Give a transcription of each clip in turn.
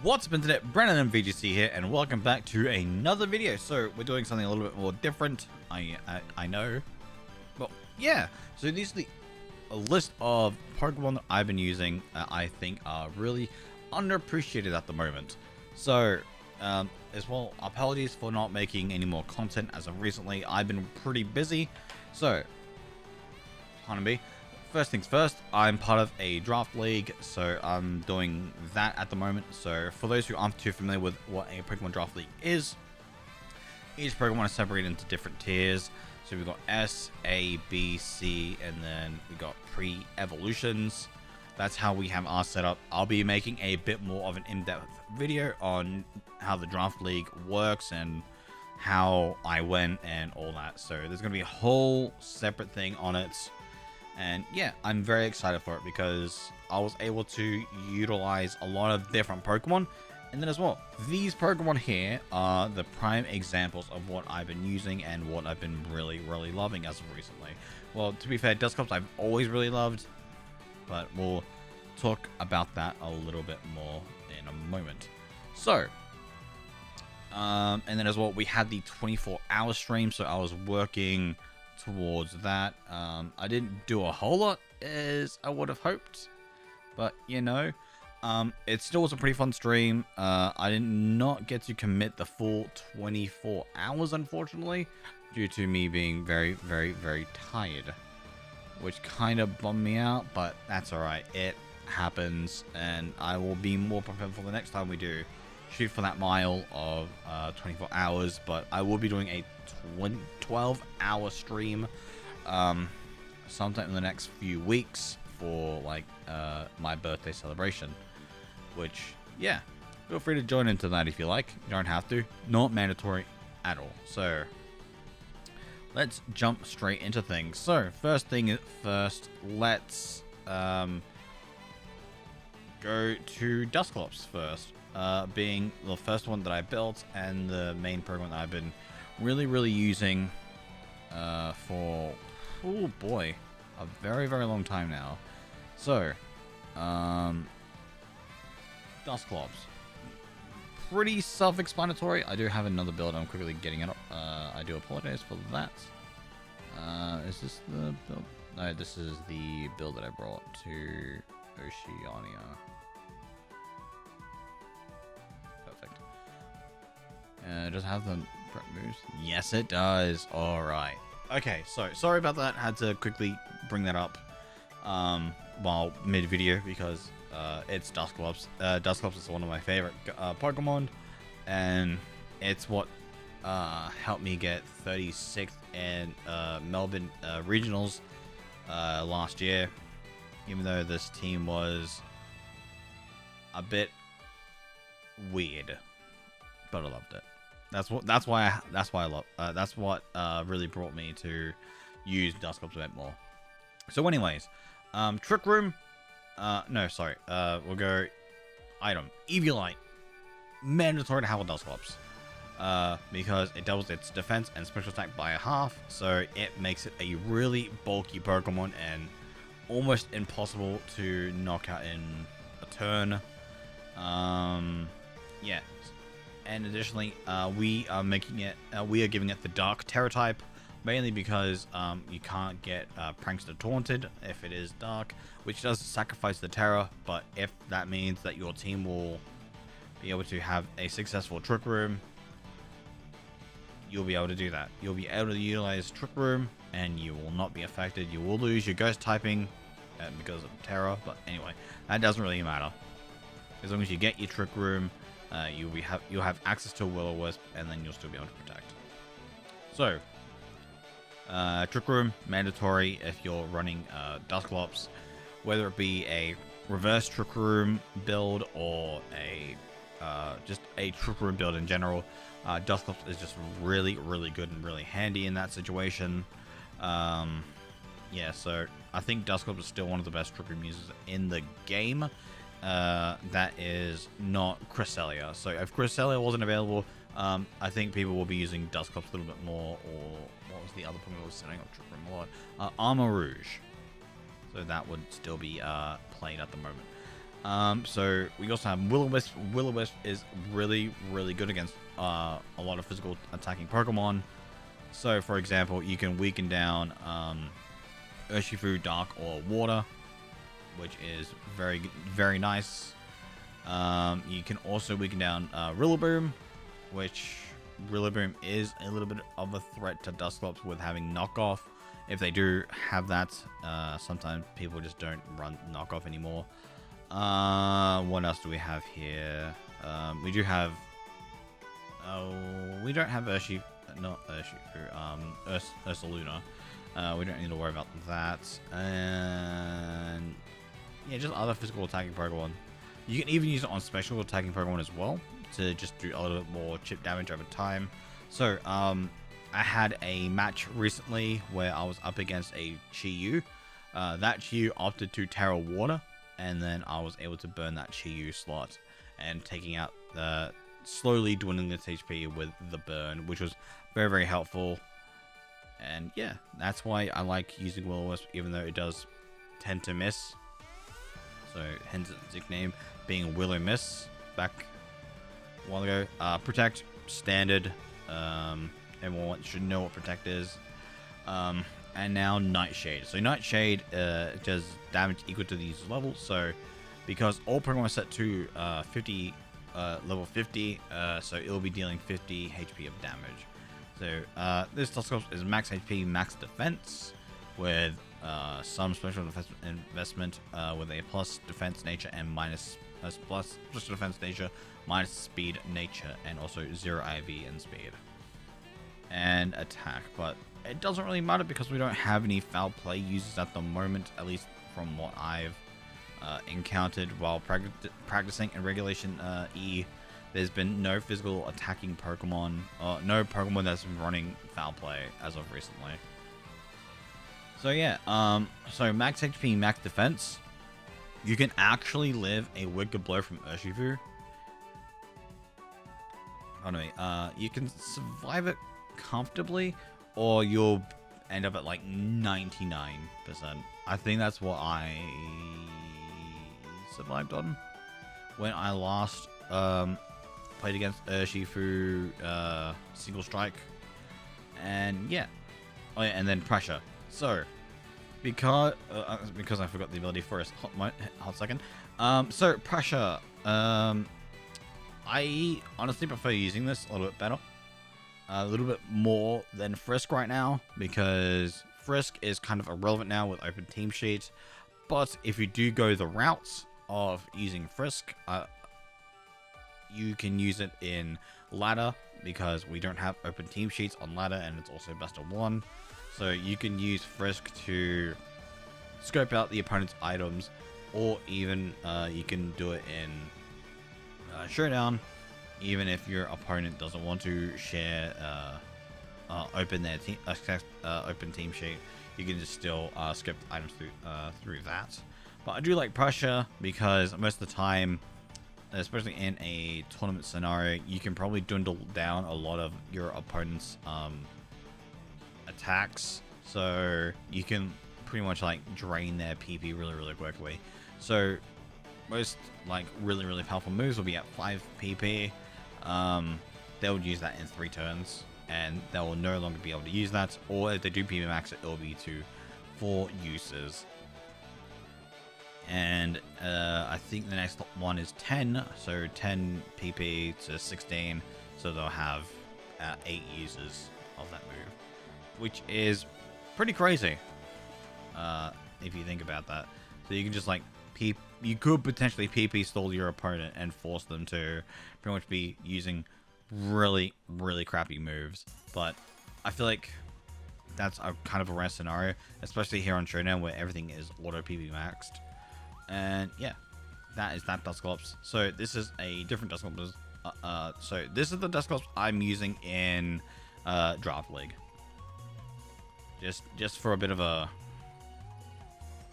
What's up internet, Brandon and VGC here, and welcome back to another video. So we're doing something a little bit more different, I know. Well, yeah, so these are a list of Pokemon that I've been using that I think are really underappreciated at the moment. So, as well, apologies for not making any more content as of recently. I've been pretty busy, so, pardon me. First things first, I'm part of a draft league, so I'm doing that at the moment. So for those who aren't too familiar with what a Pokemon draft league is, each Pokemon is separated into different tiers. So we've got S, A, B, C, and then we got pre-evolutions. That's how we have our setup. I'll be making a bit more of an in-depth video on how the draft league works and how I went and all that. So there's going to be a whole separate thing on it. And yeah, I'm very excited for it because I was able to utilize a lot of different Pokemon. And then as well, these Pokemon here are the prime examples of what I've been using and what I've been really loving as of recently. Well, to be fair, Dusclops I've always really loved, but we'll talk about that a little bit more in a moment. So, and then as well, we had the 24-hour stream, so I was working towards that. I didn't do a whole lot as I would have hoped, but you know, it still was a pretty fun stream. I did not get to commit the full 24 hours, unfortunately, due to me being very tired, which kind of bummed me out, but that's alright. It happens, and I will be more prepared for the next time we do shoot for that mile of 24 hours, but I will be doing a 12-hour stream sometime in the next few weeks for like my birthday celebration, which yeah, feel free to join into that if you like. You don't have to, not mandatory at all. So let's jump straight into things. So first thing first, let's go to Dusclops first, being the first one that I built and the main Pokemon that I've been really using for, oh boy, a very long time now. So Dusclops, pretty self-explanatory. I do have another build. I'm quickly getting it up. I do apologize for that. Is this the build? No, this is the build that I brought to Oceania. Perfect. Does it have the prep moves? Yes, it does. Alright. Okay, so sorry about that. Had to quickly bring that up while mid-video because it's Dusclops. Dusclops is one of my favorite Pokemon, and it's what helped me get 36th in Melbourne regionals last year, even though this team was a bit weird, but I loved it. That's why I love. That's what really brought me to use Dusclops a bit more. So, anyways, Trick Room. No, sorry. We'll go item Eviolite. Mandatory to have a Dusclops, because it doubles its defense and special attack by a half. So it makes it a really bulky Pokemon and almost impossible to knock out in a turn. Yeah. And additionally, we are giving it the Dark Terror type, mainly because you can't get Prankster Taunted if it is Dark, which does sacrifice the Terror, but if that means that your team will be able to have a successful Trick Room, you'll be able to do that. You'll be able to utilize Trick Room, and you will not be affected. You will lose your Ghost typing because of Terror, but anyway, that doesn't really matter. As long as you get your Trick Room, you'll have access to a Will-O-Wisp, and then you'll still be able to protect. So, Trick Room mandatory if you're running Dusclops, whether it be a reverse Trick Room build or just a Trick Room build in general. Dusclops is just really good and really handy in that situation. Yeah, so I think Dusclops is still one of the best Trick Room users in the game. That is not Cresselia. So if Cresselia wasn't available, I think people will be using Dusclops a little bit more. Or what was the other Pokemon that was sitting on Trick Room a lot? Armor Rouge. So that would still be played at the moment. So we also have Will-O-Wisp. Will-O-Wisp is really, really good against a lot of physical attacking Pokemon. So, for example, you can weaken down Urshifu, Dark, or Water, which is very, very nice. You can also weaken down Rillaboom, which Rillaboom is a little bit of a threat to Dusclops with having knockoff. If they do have that, sometimes people just don't run knockoff anymore. What else do we have here? We do have. Oh, we don't have Urshifu. Not Urshifu. Ursaluna. We don't need to worry about that. And yeah, just other physical attacking Pokemon. You can even use it on special attacking Pokemon as well to just do a little bit more chip damage over time. So, I had a match recently where I was up against a Chi-Yu. That Chi-Yu opted to Terra Water, and then I was able to burn that Chi-Yu slot and taking out the slowly dwindling its HP with the burn, which was very, very helpful. And yeah, that's why I like using Will-O-Wisp, even though it does tend to miss. So hence its nickname being Will-O-Miss back a while ago. Protect, standard. Everyone should know what Protect is. And now Nightshade. So Nightshade does damage equal to these levels. So because all Pokemon are set to level 50, so it'll be dealing 50 HP of damage. So this Dusclops is max HP, max defense, with some special investment with a plus defense nature and minus plus defense nature, minus speed nature, and also 0 IV and speed and attack. But it doesn't really matter because we don't have any foul play users at the moment, at least from what I've encountered while practicing in Regulation E. There's been no physical attacking Pokemon, no Pokemon that's been running foul play as of recently. So yeah, so max HP, max defense. You can actually live a Wicked Blow from Urshifu. Anyway, you can survive it comfortably, or you'll end up at like 99%. I think that's what I survived on when I last played against Urshifu single strike. And yeah, oh yeah, and then pressure. So because I forgot the ability for a hot second. So pressure. I honestly prefer using this a little bit better, a little bit more than Frisk right now, because Frisk is kind of irrelevant now with Open Team Sheet. But if you do go the route of using Frisk, you can use it in ladder, because we don't have Open Team Sheets on ladder, and it's also best of 1. So you can use Frisk to scope out the opponent's items, or even you can do it in Showdown, even if your opponent doesn't want to share open team sheet. You can just still scope the items through that. But I do like pressure because most of the time, especially in a tournament scenario, you can probably dwindle down a lot of your opponent's attacks, so you can pretty much like drain their PP really, really quickly. So most like really powerful moves will be at 5 PP. They will use that in 3 turns, and they will no longer be able to use that, or if they do PP max it, will be to 4 uses. And I think the next one is 10, so 10 PP to 16, so they'll have 8 uses of that move, which is pretty crazy if you think about that. So you can just like you could potentially PP stall your opponent and force them to pretty much be using really crappy moves. But I feel like that's a kind of a rare scenario, especially here on Showdown where everything is auto PP maxed. And yeah, that is that Dusclops. So this is a different Dusclops. So this is the Dusclops I'm using in Draft League. Just for a bit of a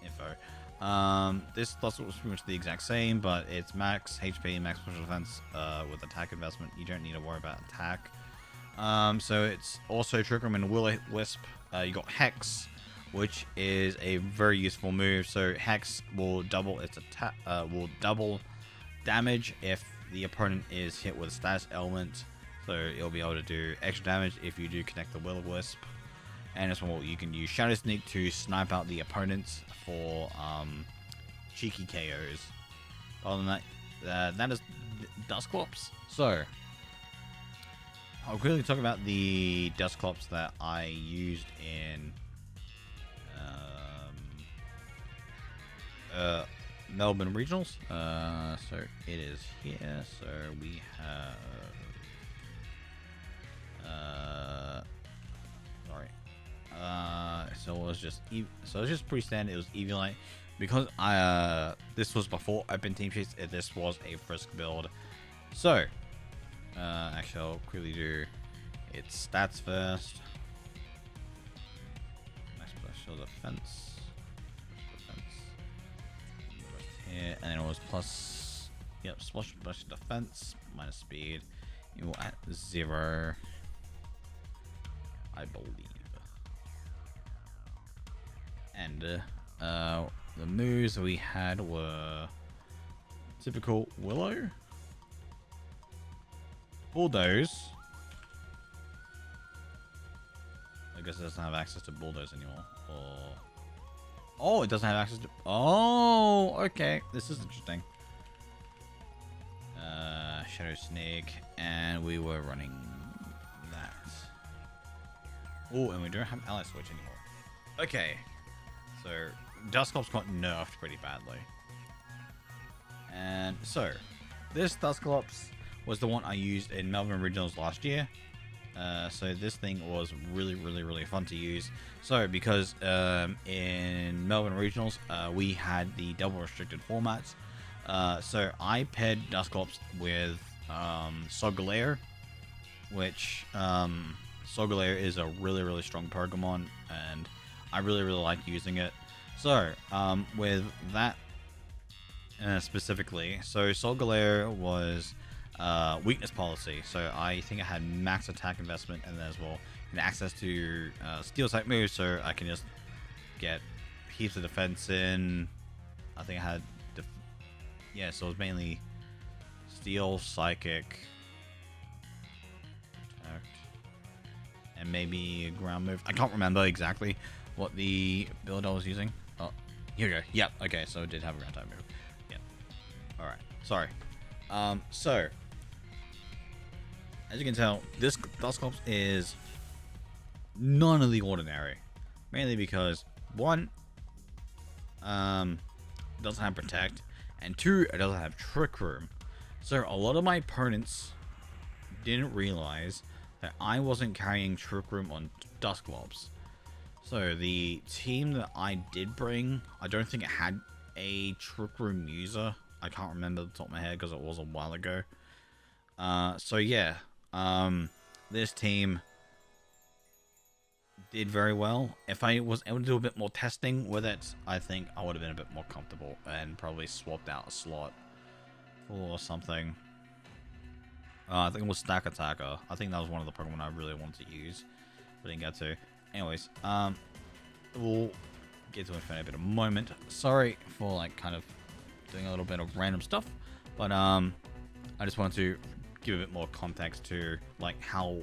info. This Dusclops is pretty much the exact same, but it's max HP, max special defense with attack investment. You don't need to worry about attack. So it's also Trick Room and Will-O-Wisp. You got Hex, which is a very useful move. So Hex will double its attack, will double damage if the opponent is hit with a status element. So it'll be able to do extra damage if you do connect the Will-O-Wisp. And as well, you can use Shadow Sneak to snipe out the opponents for cheeky KOs. Other than that, that is Dusclops. So I'll quickly talk about the Dusclops that I used in Melbourne Regionals. So it is here. So we have so it was just pretty standard. It was Eviolite because this was before Open Team Sheets. This was a Frisk build. So actually I'll quickly do its stats first. Max special defense. Here, and then it was plus, yep, special defense minus speed. You will at 0, I believe. And the moves we had were typical Willow, Bulldoze. I guess it doesn't have access to Bulldoze anymore. Or oh, it doesn't have access to. Oh, okay. This is interesting. Shadow Snake, and we were running that. Oh, and we don't have Ally Switch anymore. Okay, so Dusclops got nerfed pretty badly. And so, this Dusclops was the one I used in Melbourne Regionals last year. So this thing was really fun to use. So because in Melbourne Regionals we had the double restricted formats, so I paired Dusclops with Solgaleo, which Solgaleo is a really strong Pokemon, and I really like using it. So with that specifically, so Solgaleo was weakness policy, so I think I had max attack investment and then as well access to steel type moves, so I can just get heaps of defense in. I think I had yeah, so it was mainly steel, psychic, and maybe a ground move. I can't remember exactly what the build I was using. Oh, here we go. Yep, okay, so it did have a ground type move. Yep. Alright, sorry. So as you can tell, this Dusclops is none of the ordinary. Mainly because, one, doesn't have Protect, and two, it doesn't have Trick Room. So a lot of my opponents didn't realize that I wasn't carrying Trick Room on Dusclops. So the team that I did bring, I don't think it had a Trick Room user. I can't remember the top of my head because it was a while ago. So yeah, this team did very well. If I was able to do a bit more testing with it, I think I would have been a bit more comfortable and probably swapped out a slot for something. I think it was Stack Attacker. I think that was one of the Pokemon I really wanted to use, but didn't get to. Anyways, we'll get to Infinite in a moment. Sorry for like kind of doing a little bit of random stuff, but I just wanted to give a bit more context to like how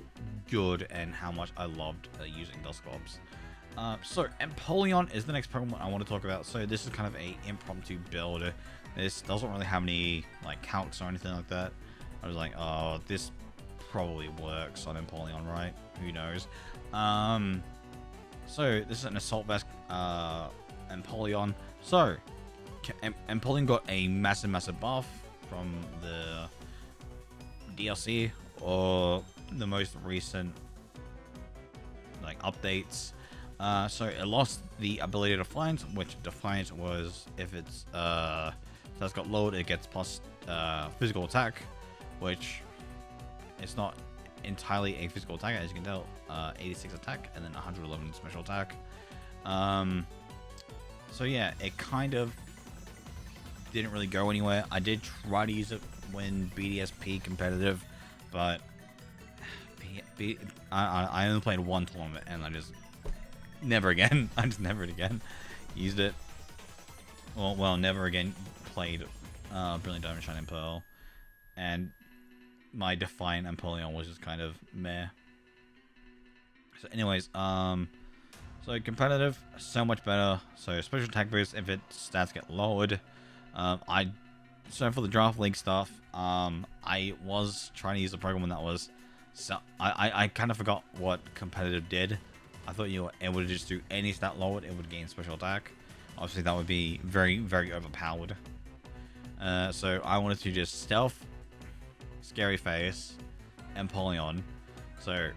good and how much I loved using Dusclops. So Empoleon is the next Pokemon I want to talk about. So this is kind of a impromptu build. This doesn't really have any like calcs or anything like that. I was like, oh, this probably works on Empoleon, right? Who knows? So this is an Assault Vest Empoleon. So Empoleon got a massive buff from the DLC or the most recent like updates. So it lost the ability to Defiance, which Defiance was if it's that's got lowered, it gets plus physical attack, which it's not entirely a physical attack, as you can tell. 86 attack and then 111 special attack. So yeah, it kind of didn't really go anywhere. I did try to use it when BDSP competitive, but I only played one tournament and I just never again. I just never again used it. Well, never again played Brilliant Diamond Shining Pearl, and my Defiant Empoleon was just kind of meh. So anyways, so competitive, so much better. So special attack boost if its stats get lowered. So for the draft league stuff, I was trying to use a Pokemon that was, so I kind of forgot what competitive did. I thought you were able to just do any stat lowered, it would gain special attack. Obviously that would be very, very overpowered. So I wanted to just stealth, Scary Face, Empoleon. So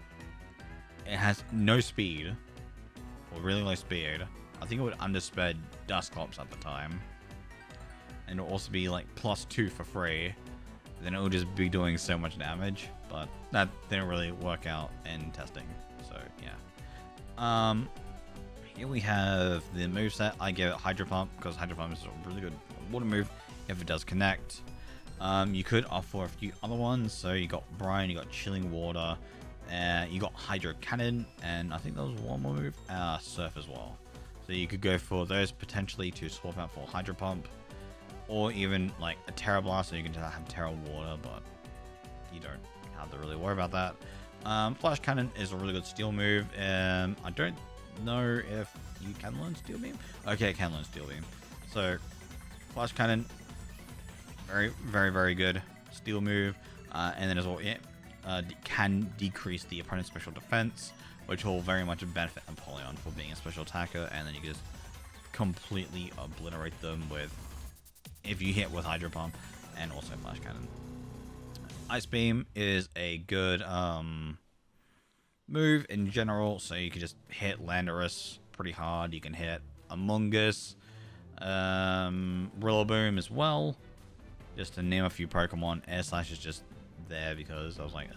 it has no speed, or really low speed. I think it would undersped Dusclops at the time. And it'll also be like +2 for free. Then it will just be doing so much damage. But that didn't really work out in testing. So yeah. Here we have the moveset. I give it Hydro Pump because Hydro Pump is a really good water move if it does connect. You could opt for a few other ones. So you got Brine, you got Chilling Water, you got Hydro Cannon, and I think there was one more move, Surf as well. So you could go for those potentially to swap out for Hydro Pump, or even like a Terra Blast, so you can just have Terra Water, but you don't have to really worry about that. Flash Cannon is a really good steel move. I don't know if you can learn Steel Beam. Okay, I can learn Steel Beam. So Flash Cannon, very, very, very good steel move. And then as well, it can decrease the opponent's special defense, which will very much benefit Empoleon for being a special attacker. And then you can just completely obliterate them with, if you hit with Hydro Pump and also Flash Cannon. Ice Beam is a good move in general, so you can just hit Landorus pretty hard. You can hit Amoonguss, Rillaboom as well, just to name a few Pokemon. Air Slash is just there because I was like,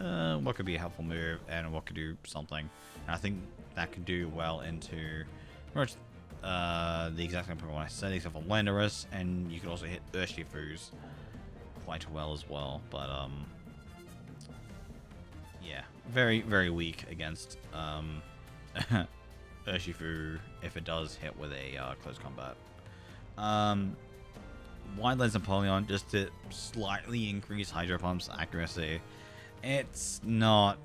what could be a helpful move and what could do something, and I think that could do well into pretty much the exact same Pokemon I said, except for Landorus, and you could also hit Urshifus quite well as well, but yeah, very, very weak against Urshifu if it does hit with a close combat. Wide Lens Empoleon, just to slightly increase Hydro Pump's accuracy. It's not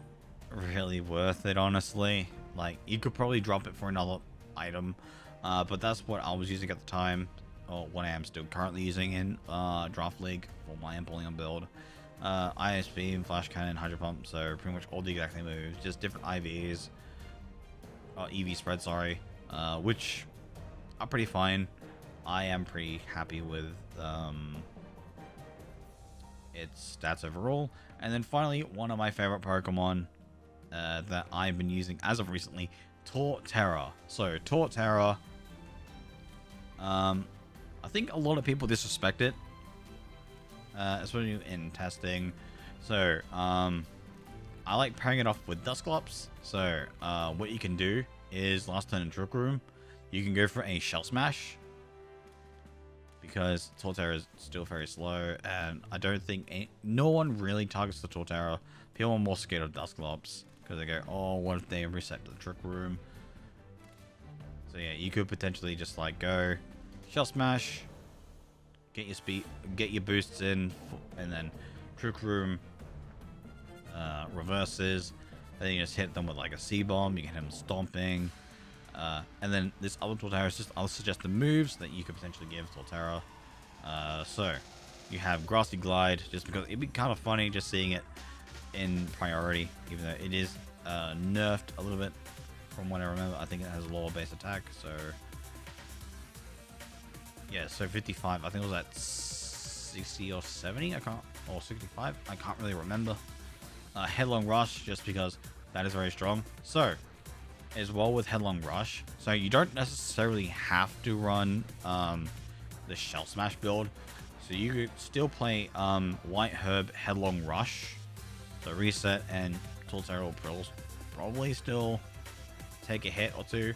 really worth it, honestly. Like, you could probably drop it for another item, but that's what I was using at the time, or what I am still currently using in Draft League for my Empoleon build. Ice Beam, Flash Cannon, Hydro Pump, so pretty much all the exact same moves, just different IVs, EV spread, sorry, which are pretty fine. I am pretty happy with its stats overall. And then finally, one of my favorite Pokemon that I've been using as of recently, Torterra. So Torterra, I think a lot of people disrespect it, especially in testing. So I like pairing it off with Dusclops. So what you can do is last turn in Trick Room, you can go for a Shell Smash, because Torterra is still very slow, and I don't think no one really targets the Torterra. People are more scared of Dusclops because they go, oh, what if they reset the Trick Room? So yeah, you could potentially just like go Shell Smash, get your speed, get your boosts in, and then Trick Room reverses, and then you just hit them with like a C-Bomb. You can hit them stomping. And then this other Torterra is just, I'll suggest the moves that you could potentially give Torterra. So you have Grassy Glide, just because it'd be kind of funny just seeing it in priority, even though it is nerfed a little bit from what I remember. I think it has a lower base attack, so yeah, so 55, I think it was at 60 or 70, I can't, or 65, I can't really remember. Headlong Rush, just because that is very strong. So as well with Headlong Rush, so you don't necessarily have to run the Shell Smash build, so you could still play White Herb Headlong Rush, so reset, and Torterra will probably still take a hit or two,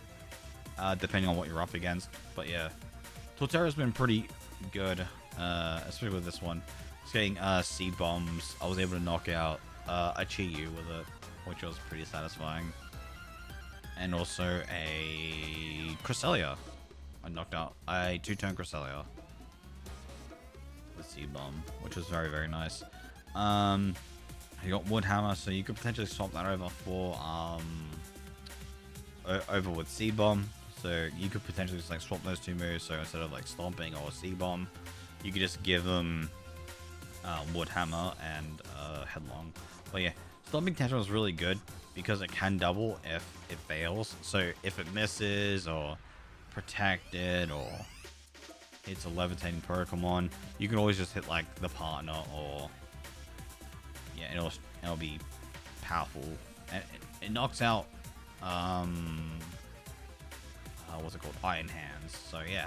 depending on what you're up against. But yeah, Torterra's been pretty good, especially with this one. It's getting seed bombs. I was able to knock out a Chi-Yu with it, which was pretty satisfying. and also a Cresselia. I knocked out a 2-turn Cresselia with Seed Bomb, which was very, very nice. You got Wood Hammer, so you could potentially swap that over for over with Seed Bomb. So you could potentially just like swap those two moves. So instead of like Stomping or Seed Bomb, you could just give them Wood Hammer and Headlong. But yeah, Stomping Tantrum is really good because it can double if it fails. So if it misses or Protected or it's a Levitating Pokemon, you can always just hit like the partner, or yeah, it'll be powerful. And it knocks out what's it called, Iron Hands. So yeah,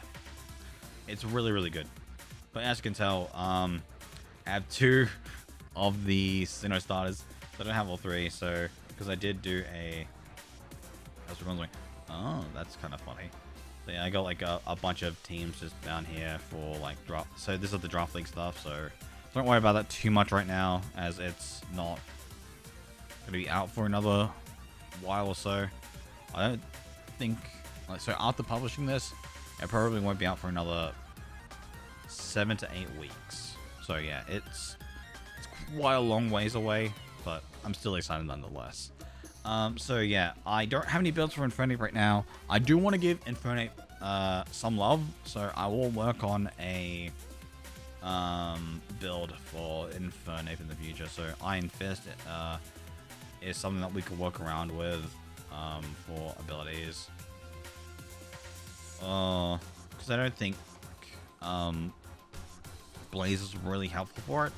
it's really, really good. But as you can tell, I have 2 of the Sinnoh starters. I don't have all 3, so because I did do a, as we're going, oh, that's kind of funny. So yeah, I got like a bunch of teams just down here for like draft. So this is the draft league stuff. So don't worry about that too much right now, as it's not gonna be out for another while or so. I don't think like, so after publishing this, it probably won't be out for another 7 to 8 weeks. So yeah, it's quite a long ways away, but I'm still excited nonetheless. So yeah, I don't have any builds for Infernape right now. I do want to give Infernape some love, so I will work on a build for Infernape in the future. So Iron Fist is something that we could work around with for abilities. Because I don't think Blaze is really helpful for it.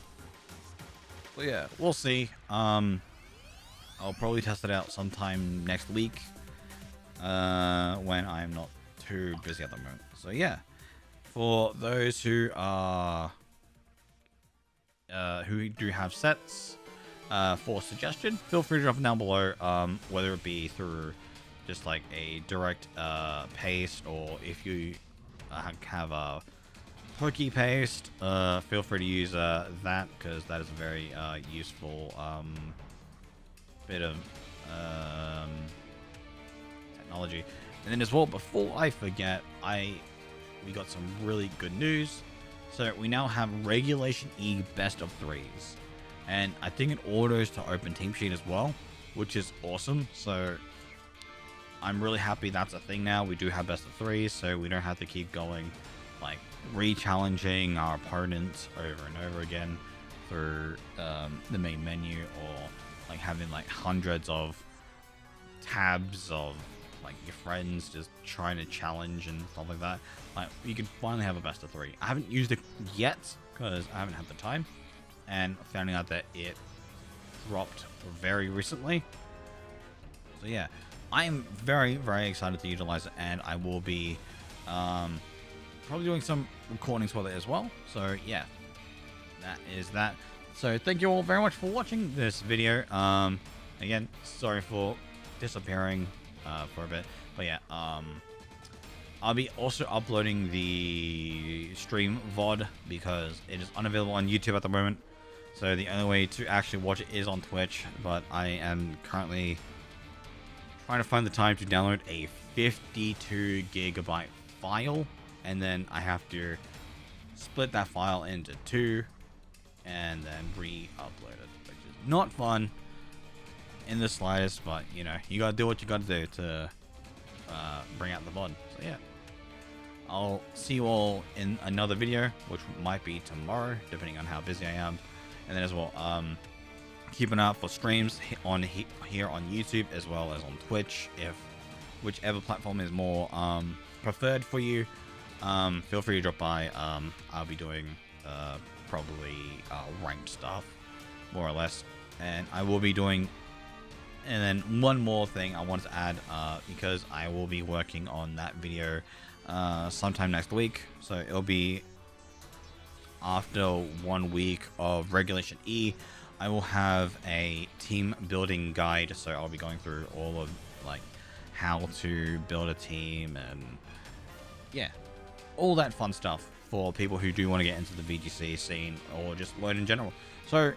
But yeah, we'll see. I'll probably test it out sometime next week when I'm not too busy at the moment. So yeah, for those who are who do have sets for suggestion, feel free to drop them down below, whether it be through just like a direct paste, or if you have a Poke Paste, feel free to use that, because that is a very useful bit of technology. And then as well, before I forget, we got some really good news. So we now have Regulation E best of 3s, and I think it autos to open Team Sheet as well, which is awesome. So I'm really happy that's a thing now. We do have best of 3s, so we don't have to keep going like re-challenging our opponents over and over again through the main menu, or like having like hundreds of tabs of like your friends just trying to challenge and stuff like that. Like, you can finally have a best of 3. I haven't used it yet because I haven't had the time, and finding out that it dropped very recently. So yeah, I am very, very excited to utilize it, and I will be probably doing some recordings for it as well. So yeah, that is that. So thank you all very much for watching this video. Again, sorry for disappearing for a bit, but yeah, I'll be also uploading the stream VOD because it is unavailable on YouTube at the moment. So the only way to actually watch it is on Twitch, but I am currently trying to find the time to download a 52 gigabyte file, and then I have to split that file into 2 and then re-upload it, which is not fun in the slightest, but you know, you gotta do what you gotta do to bring out the VOD. So yeah, I'll see you all in another video, which might be tomorrow, depending on how busy I am. And then as well, keep an eye out for streams on here on YouTube as well as on Twitch, if whichever platform is more preferred for you. Feel free to drop by. I'll be doing probably ranked stuff, more or less, and I will be doing. And then one more thing I wanted to add, because I will be working on that video sometime next week. So it'll be after 1 week of Regulation E. I will have a team building guide. So I'll be going through all of like how to build a team and yeah, all that fun stuff for people who do want to get into the VGC scene or just learn in general. So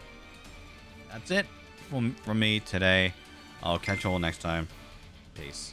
that's it from me today. I'll catch you all next time. Peace.